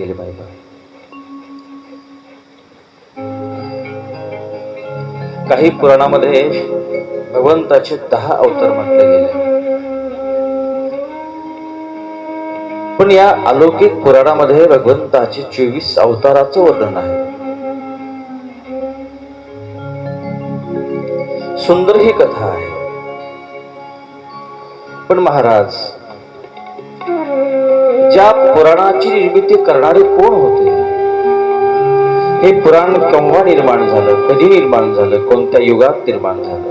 गेले पाहिजे. काही पुराणामध्ये भगवंताचे 10 अवतार म्हटले गेले, पण या अलौकिक पुराणामध्ये भगवंताचे 24 अवताराचं वर्णन आहे. सुंदर ही कथा आहे. पण महाराज, ज्या पुराणाची निर्मिती करणारे कोण होते? हे पुराण केव्हा निर्माण झालं, कधी निर्माण झालं, कोणत्या युगात निर्माण झालं,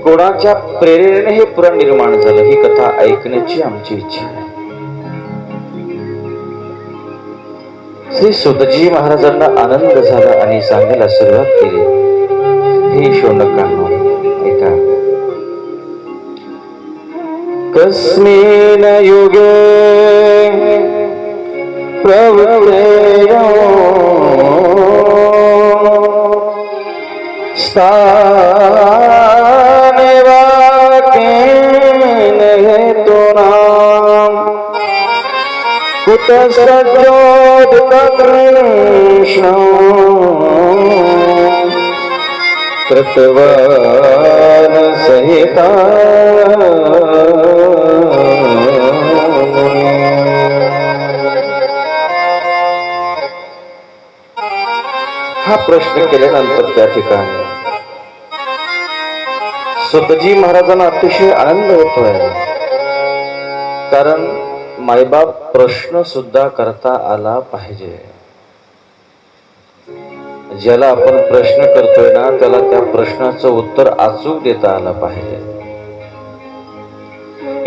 कोणाच्या प्रेरणेने हे पुराण निर्माण झालं, ही कथा ऐकण्याची आमची इच्छा आहे. श्री सुतजी महाराजांना आनंद झाला आणि सांगायला सुरुवात केली. हे शौनकांनो, ऐका. कस्मिन् युगे प्रवृत्तेयो स्थाने वाक्येन हेतूनां कुतस्तद्योतकृष्णो कृतवान् सहिता. हा प्रश्न केल्यानंतर त्या ठिकाणी सुतजी महाराजांना अतिशय आनंद होतोय, कारण मायबाप प्रश्न सुद्धा करता आला पाहिजे. ज्याला आपण प्रश्न करतोय ना, त्याला त्या प्रश्नाचं उत्तर अचूक देता आलं पाहिजे.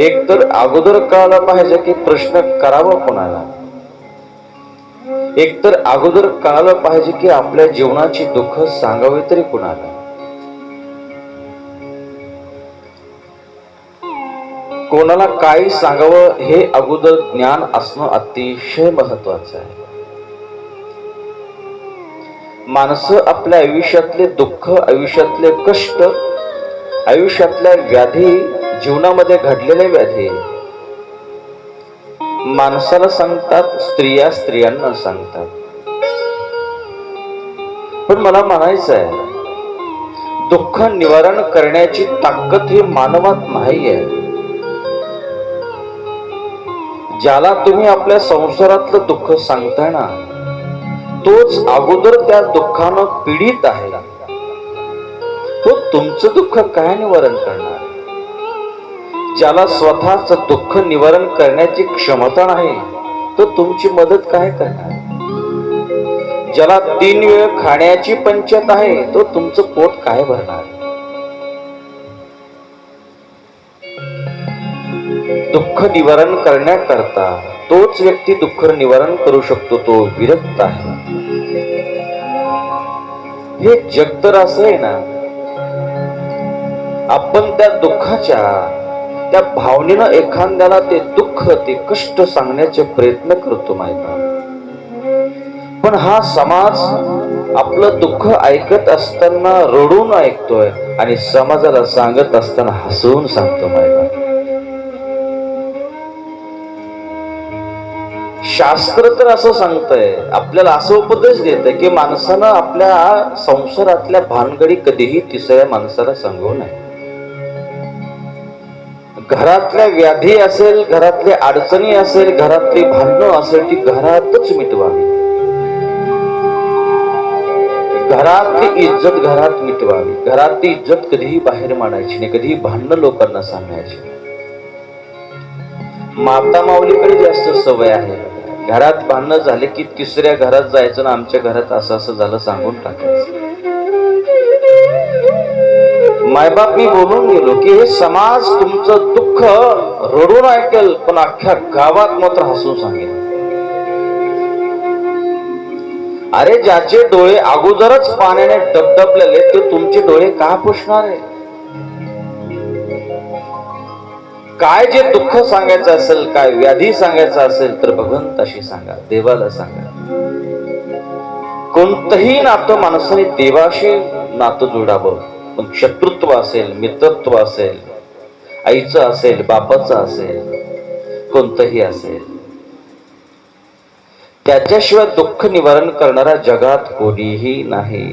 एक तर अगोदर कळायला पाहिजे की प्रश्न करावा कोणाला. एक तर अगोदर कळालं पाहिजे की आपल्या जीवनाची दुःख सांगावी तरी कुणाला. कोणाला काय सांगावं हे अगोदर ज्ञान असणं अतिशय महत्वाचं आहे. माणसं आपल्या आयुष्यातले दुःख, आयुष्यातले कष्ट, आयुष्यातल्या व्याधी, जीवनामध्ये घडलेल्या व्याधी माणसाला सांगतात, स्त्रिया स्त्रियांना सांगतात. पण मला म्हणायचं आहे, दुःख निवारण करण्याची ताकद ही मानवात नाहीये. ज्याला तुम्ही आपल्या संसारातलं दुःख सांगताय ना, तोच अगोदर त्या दुःखानं पीडित आहे. तो तुमचं दुःख काय निवारण करणार? ज्याला स्वतःच दुःख निवारण करण्याची क्षमता नाही, तो तुमची मदत काय करणार? ज्याला 3 वेळ खाण्याची पंचायत आहे, तो तुमचं पोट काय भरणार? दुःख निवारण करण्याकरता तोच व्यक्ती दुःख निवारण करू शकतो, तो विरक्त आहे. हे जग तर असं आहे ना, आपण त्या दुःखाच्या, त्या भावनेनं एखाद्याला ते दुःख, ते कष्ट सांगण्याचे प्रयत्न करतो माहिती. पण हा समाज आपलं दुःख ऐकत असताना रडून ऐकतोय आणि समाजाला सांगत असताना हसून सांगतो माहिती. शास्त्र तर असं सांगतंय, आपल्याला असं उपदेश देतंय की माणसानं आपल्या संसारातल्या भानगडी कधीही तिसऱ्या माणसाला सांगू नये. घरातल्या व्याधी असेल, घरातल्या अडचणी असेल, घरातली भांडणं असेल, ती घरातच मिटवावी. घरातली इज्जत घरात मिटवावी. घरातली इज्जत कधीही बाहेर मांडायची नाही, कधीही भांडणं लोकांना सांगायची. माता माऊलीकडे जास्त सवय आहे. घरात भांडणं झाले की तिसऱ्या घरात जायचं ना, आमच्या घरात असं असं झालं सांगून टाकायचं. मायबाप मी बोलून गेलो की हे समाज तुमचं दुःख रडून ऐकेल, पण अख्ख्या गावात मात्र हसून सांगेल. अरे ज्याचे डोळे अगोदरच पाण्याने डबडबलेले, ते तुमचे डोळे का पुसणार आहे? काय जे दुःख सांगायचं असेल, काय व्याधी सांगायचं असेल, तर भगवंताशी सांगा, देवाला सांगा. कोणतंही नातं माणसाने देवाशी नातं जोडावं. मग शत्रुत्व असेल, मित्रत्व असेल, आईचं असेल, बापाचं असेल, कोणतंही असेल, त्याच्याशिवाय दुःख निवारण करणारा जगात कोणीही नाही.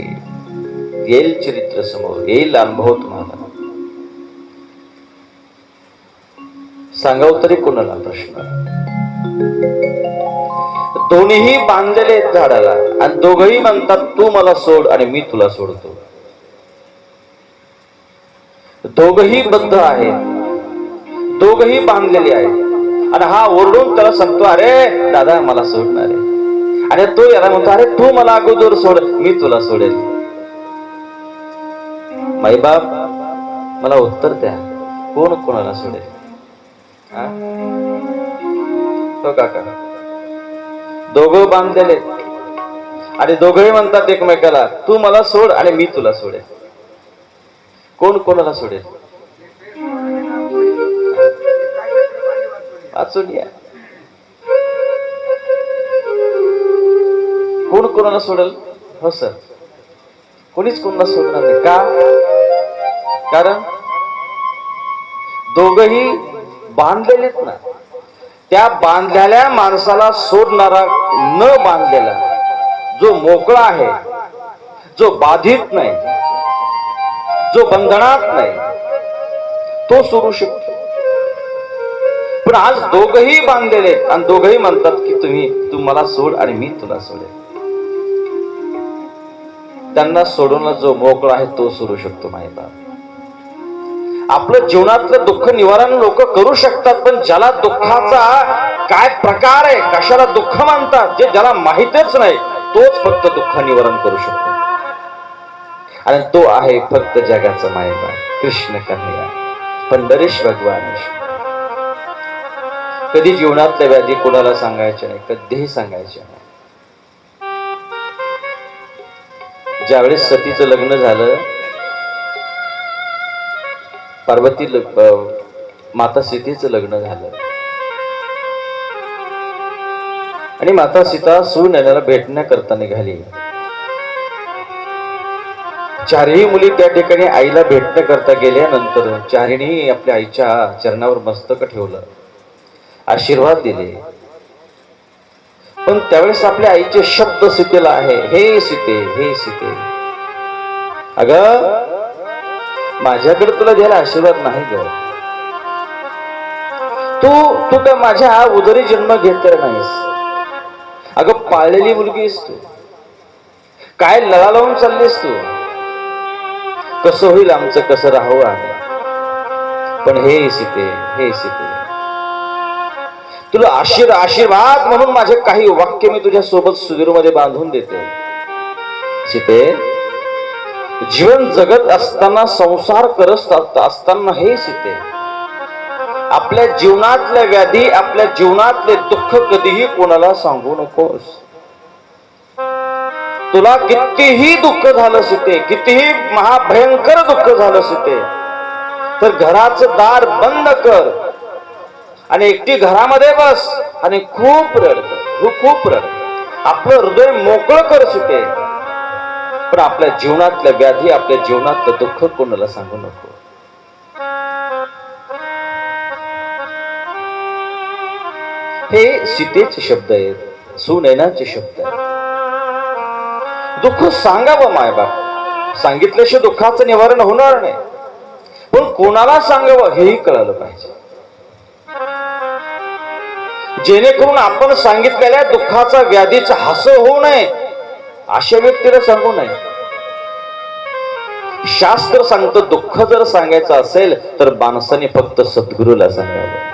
येईल चरित्र समोर, येईल अनुभव तुम्हाला. सांगाव तरी कोणाला प्रश्न. दोन्हीही बांधलेले आहेत झाडाला आणि दोघही म्हणतात तू मला सोड आणि मी तुला सोडतो. दोघही बद्ध आहेत, दोघही बांधलेले आहेत आणि हा ओरडून त्याला सांगतो अरे दादा मला सोडणार आहे, आणि तो याला म्हणतो अरे तू मला अगोदर सोड मी तुला सोडेल. माईबाप मला उत्तर द्या, कोण कोणाला सोडेल? तो काका दोघं बांधलेले आणि दोघंही म्हणतात एकमेकाला तू मला सोड आणि मी तुला सोडेल. कोण कोणाला सोडेल? वाचून या. कोण कोणाला सोडेल? हो सर, कोणीच कोणाला सोडणार नाही. का? कारण दोघही बांधलेलेत ना. त्या बांधलेल्या माणसाला सोडणारा न बांधलेला, जो मोकळा आहे, जो बाधित नाही, जो बंधनात नाही, तो सोडू शकतो. पण आज दोघही बांधलेले आणि दोघही म्हणतात की तू मला सोड आणि मी तुला सोडेल. त्यांना सोडून जो मोकळा आहे तो सोडू शकतो. माहिती, आपलं जीवनातलं दुःख निवारण लोक करू शकतात, पण ज्याला दुःखाचा काय प्रकार आहे, कशाला दुःख मानतात, जे ज्याला माहितच नाही, तोच फक्त दुःख निवारण करू शकतो. आणि तो आहे फक्त जगाचा मायबा कृष्ण कन्हैया पंढरीश भगवान. कधी जीवनातल्या व्याधी कोणाला सांगायच्या नाही, कधीही सांगायच्या नाही. ज्यावेळेस सतीचं लग्न झालं, पार्वती माता सीतेचं लग्न झालं आणि माता सीता सूर्यनारायणाला भेटण्याकरता निघाली. चारही मुली त्या ठिकाणी आईला भेटण्याकरता गेल्यानंतर चारीने आपल्या आईच्या चरणावर मस्तक ठेवलं, आशीर्वाद दिले. पण त्यावेळेस आपल्या आईचे शब्द सीतेला आहे, हे सीते, हे सीते, अगं माझ्याकडे तुला द्यायला आशीर्वाद नाही ग. तू काय माझ्या उदरी जन्म घेतलेला नाहीस. अगं पाळलेली मुलगीस तू, काय लळा लावून चाललीस तू. कसं होईल आमचं, कसं राहू आम्ही. पण हे सीते, हे सीते, तुला आशीर्वाद म्हणून माझे काही वाक्य मी तुझ्या सोबत सुधीरमध्ये बांधून देते. सीते, जीवन जगत असताना, संसार करत असताना, हे सीते, आपल्या जीवनातल्या व्याधी, आपल्या जीवनातले दुःख कधीही कोणाला सांगू नकोस. तुला कितीही दुःख झालं सीते, कितीही महाभयंकर दुःख झालं सीते, तर घराचं दार बंद कर आणि एकटी घरामध्ये बस आणि खूप रड, खूप रड. आपलं हृदय मोकळं कर सीते. पण आपल्या जीवनातल्या व्याधी, आपल्या जीवनातलं दुःख कोणाला सांगू नको. हे सीतेचे शब्द आहेत, सुनैनाचे शब्द आहेत. दुःख सांगावं मायबाप, सांगितल्याशिवाय दुःखाचं निवारण होणार नाही. पण कोणाला सांगावं हेही कळालं पाहिजे, जेणेकरून आपण सांगितलेल्या दुःखाचा, व्याधीचा हस होऊ नये, अशा व्यक्तीला सांगू नये. शास्त्र सांगतं दुःख जर सांगायचं असेल तर माणसाने फक्त सद्गुरूला सांगावं.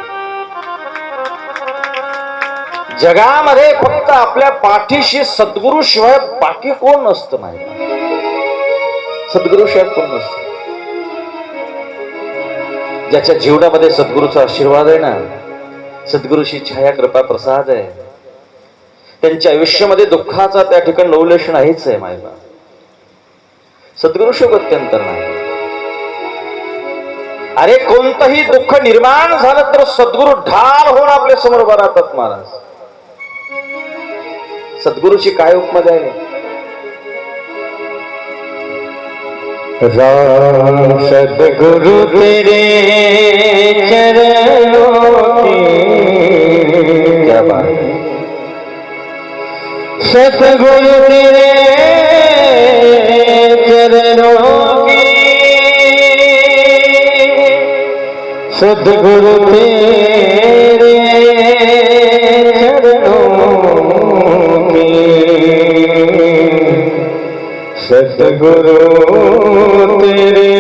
जगामध्ये फक्त आपल्या पाठीशी सद्गुरू शिवाय बाकी कोण नसतं. माहिती, सद्गुरू शिवाय कोण नसतं. ज्याच्या जीवनामध्ये सद्गुरूचा आशीर्वाद आहे ना, सद्गुरूची छाया कृपा प्रसाद आहे, त्यांच्या आयुष्यामध्ये दुःखाचा त्या ठिकाणी लवलेश नाहीच आहे. मायबा, सद्गुरू शिवाय गत्यंतर नाही. अरे कोणतंही दुःख निर्माण झालं तर सद्गुरू ढाल होऊन आपल्या समोर उभा राहतात. महाराज, सद्गुरूची काय उपमा आहे? राम सद्गुरु तेरे चरणों की, क्या बात. सतगुरु तेरे चरणों की, सतगुरु तेरे चरणों की, सतगुरु तेरे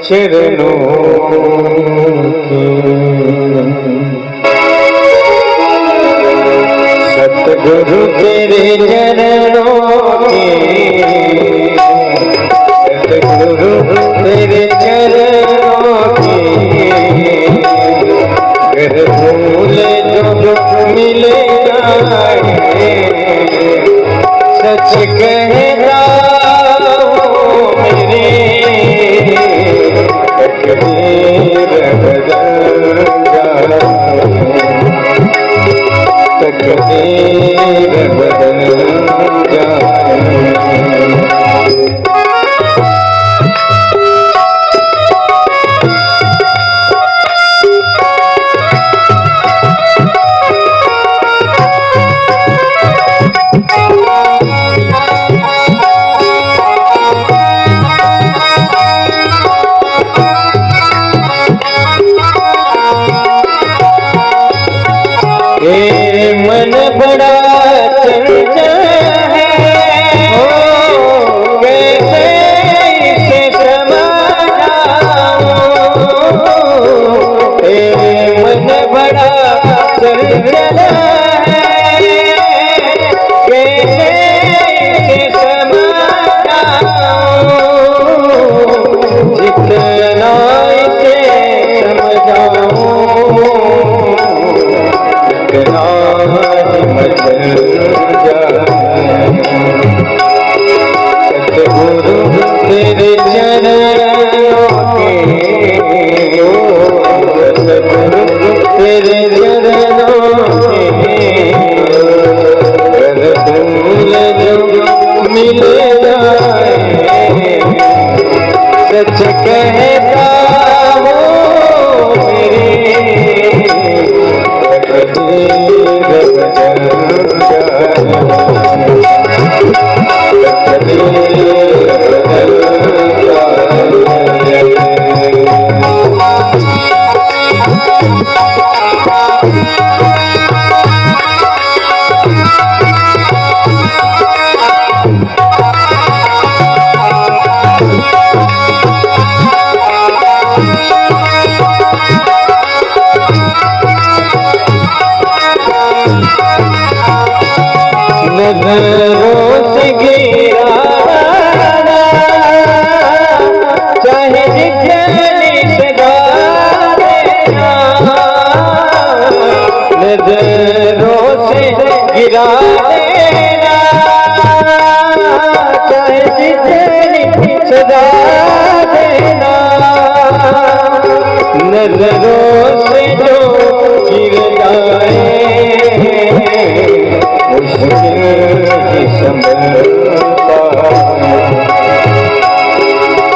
चरणों की, सतगुरु तेरे चरणों की, सतगुरु तेरे चरणों की, कर भूल जो मिले जाए, सच कहता हूँ मेरे तकदीर बदल जाए, तकदीर बदल जाए। मन बड़ा चंचल है, कैसे इसे समझाऊं, मन बड़ा चंचल है, कैसे इसे समझाऊं, जितना इसे समझाऊं सतगुरु तेरे चरणों के, सतगुरु तेरे चरणों के, कर भूल जो मिल जाए, सच कहता हूँ मेरे नजरों से गिराना चाहे जितनी सदा देना, नजरों से गिरा देना चाहे जितनी सदा देना, नजरों से जो गिर जाए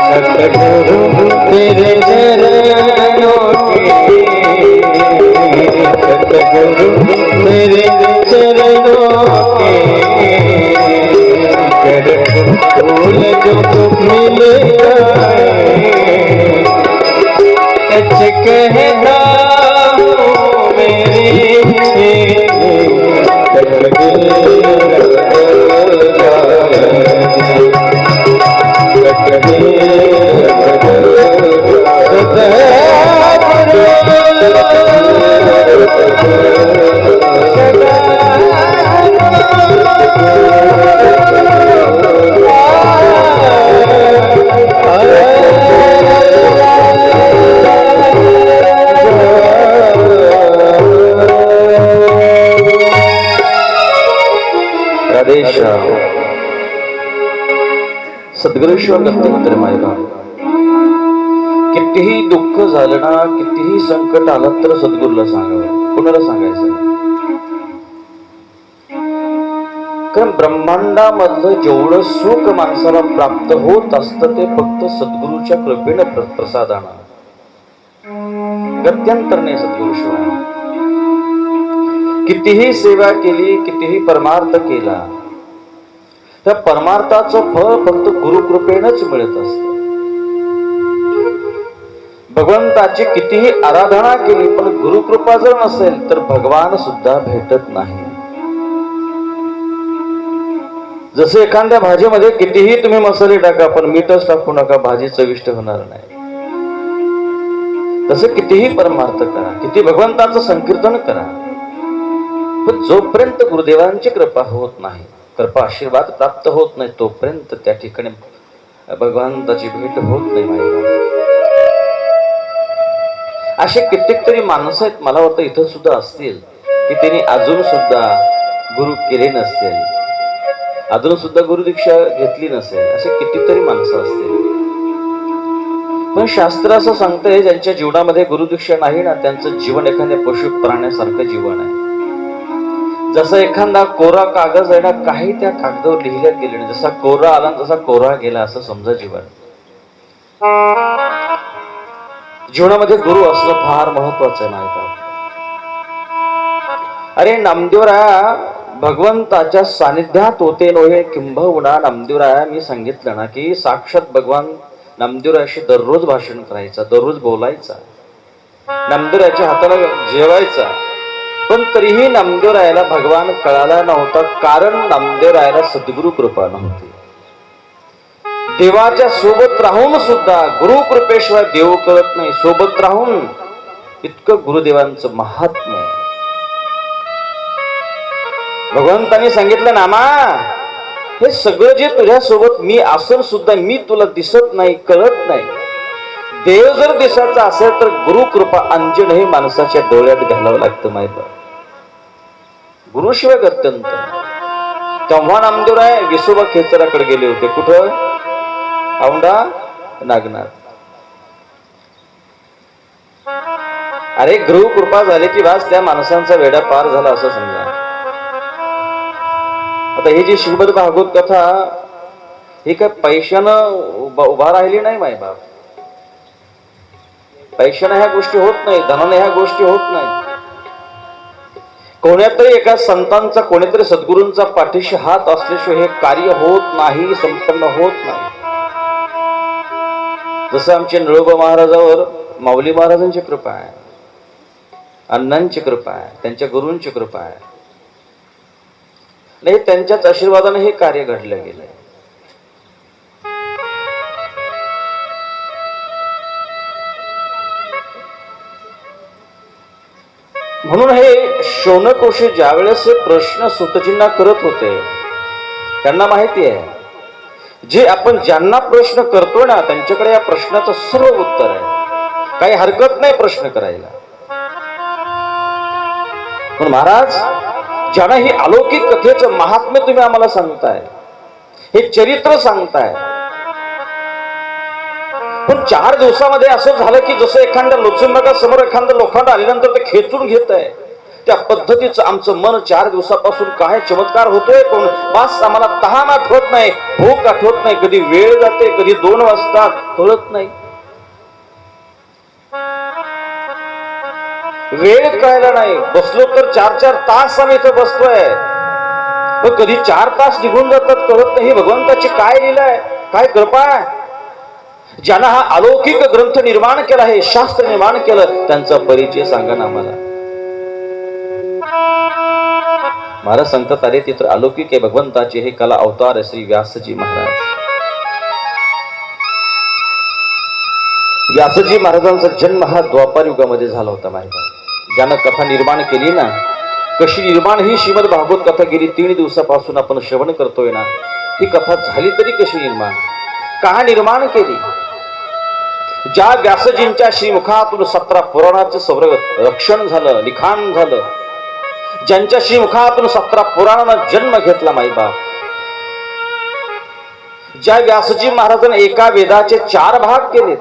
सतगुरु तेरे चरणों के, सतगुरु तेरे चरणों के, कर भूल जो मिल जाए, सच कहता हूँ मेरे सद्गुरेश्वर दत्तात्रय महाराज, कितीही दुःख झालं ना, कितीही संकट आलं तर सद्गुरूला सांगावं. कोणाला सांगायचं? कारण ब्रह्मांडामधलं जेवढं सुख माणसाला प्राप्त होत असतं ते फक्त सद्गुरूच्या कृपेनं प्रसादानं, गत्यंतर नाही सद्गुरूशिवाय. कितीही सेवा केली, कितीही परमार्थ केला, त्या परमार्थाचं फळ फक्त गुरुकृपेनच मिळत असतं. भगवंताची कितीही आराधना केली पण गुरुकृपा जर नसेल तर भगवान सुद्धा भेटत नाही. जसे एखाद्या भाजीमध्ये कितीही तुम्ही मसाले टाका पण मीठच टाकू नका, भाजी चविष्ट होणार नाही. तसे कितीही परमार्थ करा, किती भगवंताचं संकीर्तन करा, पण जोपर्यंत गुरुदेवांची कृपा होत नाही, कृपा आशीर्वाद प्राप्त होत नाही, तोपर्यंत त्या ठिकाणी भगवंताची भेट होत नाही. माहिती असे कित्येक तरी माणसं आहेत, मला वाटतं इथं सुद्धा असतील की त्यांनी अजून सुद्धा गुरु केले नसतील, अजून सुद्धा गुरुदीक्षा घेतली नसेल. असे कितीतरी माणसं असतील. पण शास्त्र असं सांगतंय ज्यांच्या जीवनामध्ये गुरुदीक्षा नाही ना, त्यांचं जीवन एखाद्या पशु प्राण्यासारखं जीवन आहे. जसा एखादा कोरा कागद आहे ना, काही त्या कागदावर लिहिलं गेलं नाही, जसा कोरा आला तसा कोरा गेला असं समजा जीवन. जीवनामध्ये गुरु असणं फार महत्वाचं नाही का? अरे नामदेवराया भगवंताच्या सानिध्यात होते नव्हे, किंबहुना नामदेवराया मी सांगितलं ना की साक्षात भगवान नामदेवरायाशी दररोज भाषण करायचा, दररोज बोलायचा, नामदेवरायाच्या हाताला जेवायचा. पण तरीही नामदेवरायाला भगवान कळाला नव्हता, कारण नामदेवरायाला सद्गुरु कृपा नव्हती. देवाच्या सोबत राहून सुद्धा गुरु कृपेशिवाय देव कळत नाही. सोबत राहून इतकं गुरुदेवांचं महात्म्य. भगवंतांनी सांगितलं नामा, हे सगळं जे तुझ्या सोबत मी असून सुद्धा मी तुला दिसत नाही, कळत नाही. देव जर दिसायचा असेल तर गुरु कृपा अंजन हे माणसाच्या डोळ्यात घालावं लागतं. माहिती गुरुशिवाय गत्यंत. तेव्हा नामदेवराय विसोबा खेचराकडे गेले होते. कुठं? औंढा नागनाथ. अरे गुरु कृपा झाली की वास त्या माणसांचा वेडा पार झाला असं समजा. आता ही जी श्रीमद भागवत कथा ही काय पैशानं उभा राहिली नाही. माय बाप, पैशाने ह्या गोष्टी होत नाही, धनाने ह्या गोष्टी होत नाही. कोण्यातरी एका संतांचा, कोणीतरी सद्गुरूंचा पाठीशी हात असल्याशिवाय हे कार्य होत नाही, संपन्न होत नाही. जसं आमच्या नळोबा महाराजावर माऊली महाराजांची कृपा आहे, अण्णांची कृपा आहे, त्यांच्या गुरूंची कृपा आहे. नाही, त्यांच्याच आशीर्वादाने हे कार्य घडलं गेलंय. म्हणून हे शौनकोशी ज्या वेळेस प्रश्न सुतजींना करत होते, त्यांना माहिती आहे जे आपण ज्यांना प्रश्न करतोय ना त्यांच्याकडे या प्रश्नाचं सर्व उत्तर आहे. काही हरकत नाही प्रश्न करायला. पण महाराज, ज्यांना ही अलौकिक कथेचं महात्म्य तुम्ही आम्हाला सांगताय, हे चरित्र सांगताय, पण 4 दिवसामध्ये असं झालं की जसं एखाद्या लोचुंबका समोर एखादं लोखंड आल्यानंतर ते खेचून घेत आहे, त्या पद्धतीचं आमचं मन 4 दिवसापासून काय चमत्कार होतोय. कोण बास, आम्हाला तहान आठवत नाही, भूक आठवत नाही, कधी वेळ जाते, कधी 2 वाजता कळत नाही. वेळ कळायला नाही. बसलो तर 4-4 तास आम्ही इथं बसतोय, पण कधी 4 तास निघून जातात कळत नाही. भगवंताची काय लीला आहे, काय कृपा आहे. ज्यांना हा अलौकिक ग्रंथ निर्माण केला, हे शास्त्र निर्माण केलं, त्यांचा परिचय सांगा ना आम्हाला. महाराज सांगतात, अरे तिथं अलौकिक आहे भगवंताचे हे कला अवतार श्री व्यासजी महाराज. व्यासजी महाराजांचा जन्म हा द्वापार युगामध्ये झाला होता. माहिती ज्यानं कथा निर्माण केली ना, कशी निर्माण ही श्रीमद भागवत कथा गेली 3 दिवसापासून आपण श्रवण करतोय ना, ही कथा झाली तरी कशी निर्माण, का निर्माण केली. ज्या व्यासजींच्या श्रीमुखातून 17 पुराणाचं संरक्षण झालं, लिखाण झालं, ज्यांच्या श्रीमुखातून 17 पुराणांना जन्म घेतला. माईबाप, ज्या व्यासजी महाराजांनी एका वेदाचे 4 भाग केले,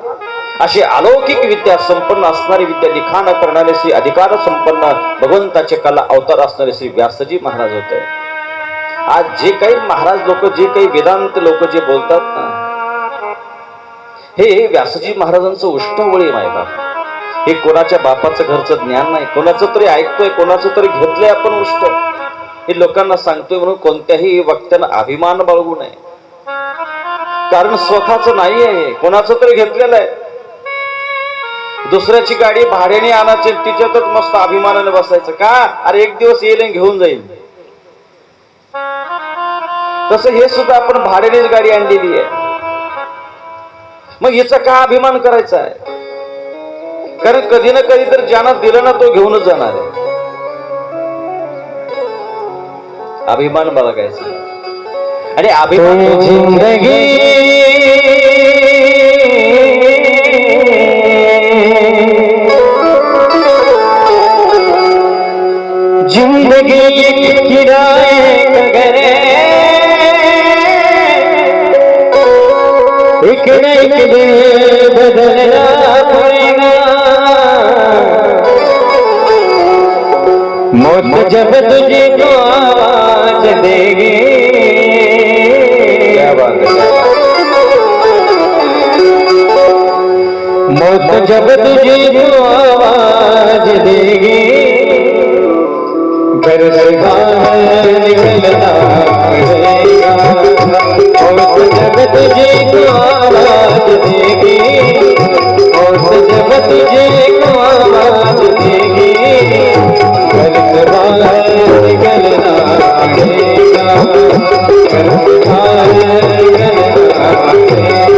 अशी अलौकिक विद्या संपन्न असणारी, विद्या लिखाण करणारे श्री अधिकार संपन्न भगवंताचे कला अवतार असणारे श्री व्यासजी महाराज होते. आज जे काही महाराज लोक, जे काही वेदांत लोक जे बोलतात ना, हे व्यासजी महाराजांचं उष्टवळी. मायबाप, हे कोणाच्या बापाचं घरचं ज्ञान नाही, कोणाचं तरी ऐकतोय, कोणाचं तरी घेतलंय आपण उष्ट, हे लोकांना सांगतोय म्हणून कोणत्याही वक्त्यानं अभिमान बाळगू नये. कारण स्वतःच नाही आहे, कोणाचं तरी घेतलेलं आहे. दुसऱ्याची गाडी भाड्याने आणायची, तिच्यातच मस्त अभिमानाने बसायचं का? अरे एक दिवस येईल आणि घेऊन जाईल. तसं हे सुद्धा आपण भाड्यानेच गाडी आणलेली आहे, मग याचा का अभिमान करायचा आहे? कारण कधी ना कधी तर ज्यानं दिलं ना तो घेऊनच जाणार आहे. अभिमान बाळगायचा. आणि अभिमान जिंदगी जिंदगी एक किराए का घर है, एक न एक दिन बदलना पड़ेगा. मौत जब तुझे को आवाज देगी, क्या बात है, मौत जब तुझे को आवाज देगी, घर से बाहर निकलना पड़ेगा. मौत जब तुझे को आवाज देगी, मौत जब तुझे को आवाज देगी, घर से बाहर निकलना पड़ेगा. घर से बाहर निकलना पड़ेगा.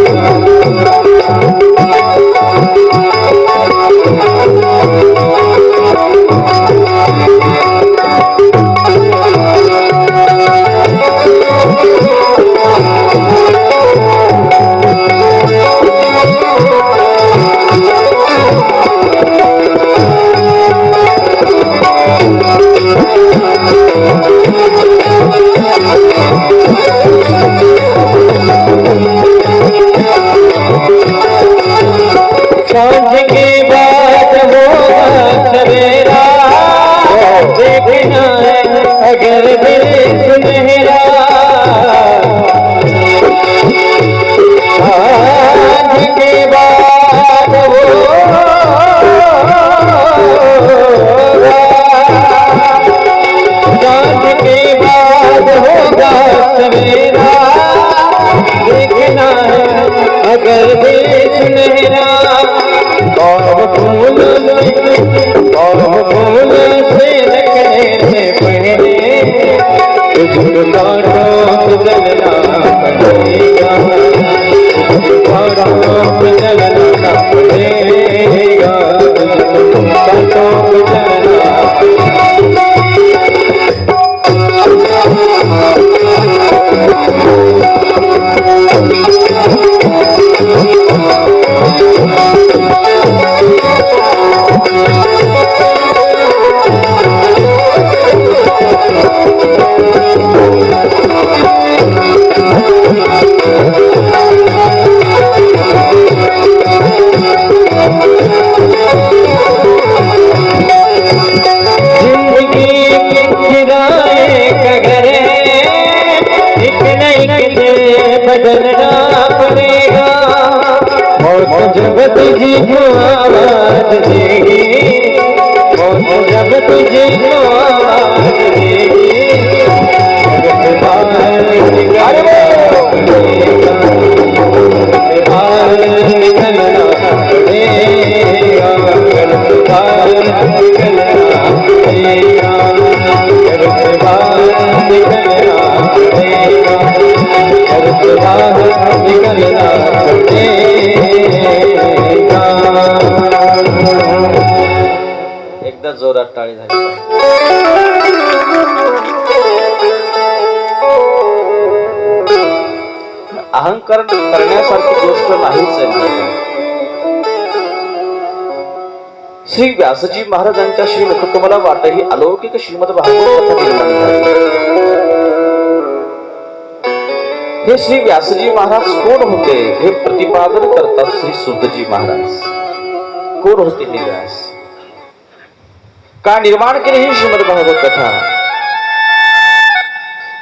सांझ के बाद होगा सवेरा, देखना है अगर दिल सुनहरा. सांझ के बाद होगा, सांझ के बाद होगा सवेरा, देखना है अगर दिल सुनहरा. और फूल से रखने से पहले तुझको कांटों पे चलना पड़ेगा, कांटों पे चलना पड़ेगा, कांटों पे चलना पड़ेगा. बदलना पड़ेगा. मौत जब तुझे को आवाज देगी, मौत जब तुझे को आवाज देगी, घर से बाहर निकलना पड़ेगा, बाहर निकलना पड़ेगा, घर से बाहर निकलना पड़ेगा, घर से बाहर निकलना पड़ेगा, घर से बाहर निकलना पड़ेगा. एकदा जोरात टाळी झाली. अहंकार करण्यासारखी गोष्ट नाहीच आहे. श्री व्यासजी महाराजांच्या श्रीमुख तुम्हाला वाट ही अलौकिक श्रीमद भागवत कथा निर्माण झाली. हे श्री व्यासजी महाराज कोण होते हे प्रतिपादन करतात श्री सुतजी महाराज. कोण होते हे व्यास, का निर्माण केली ही श्रीमद भागवत कथा?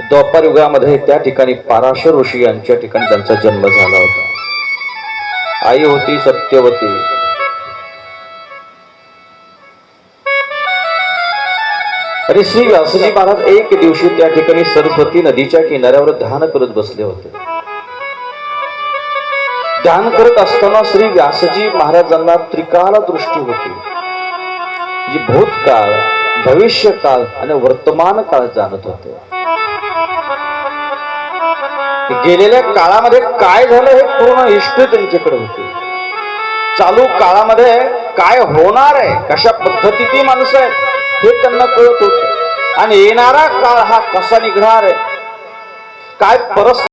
द्वापार युगामध्ये त्या ठिकाणी पराशर ऋषी यांच्या ठिकाणी त्यांचा जन्म झाला होता. आई होती सत्यवती. अरे श्री व्यासजी महाराज एक दिवशी त्या ठिकाणी सरस्वती नदीच्या किनाऱ्यावर ध्यान करत बसले होते. ध्यान करत असताना श्री व्यासजी महाराजांना त्रिकाल दृष्टी होती, जी भूतकाळ, भविष्यकाळ आणि वर्तमान काळ जाणत होते. गेलेल्या काळामध्ये काय झालं हे पूर्ण हिस्ट्री त्यांच्याकडे होती. चालू काळामध्ये काय होणार आहे, कशा पद्धतीची माणसं आहेत हे त्यांना कळत होत, आणि येणारा काळ हा कसा निघणार आहे, काय परस्पर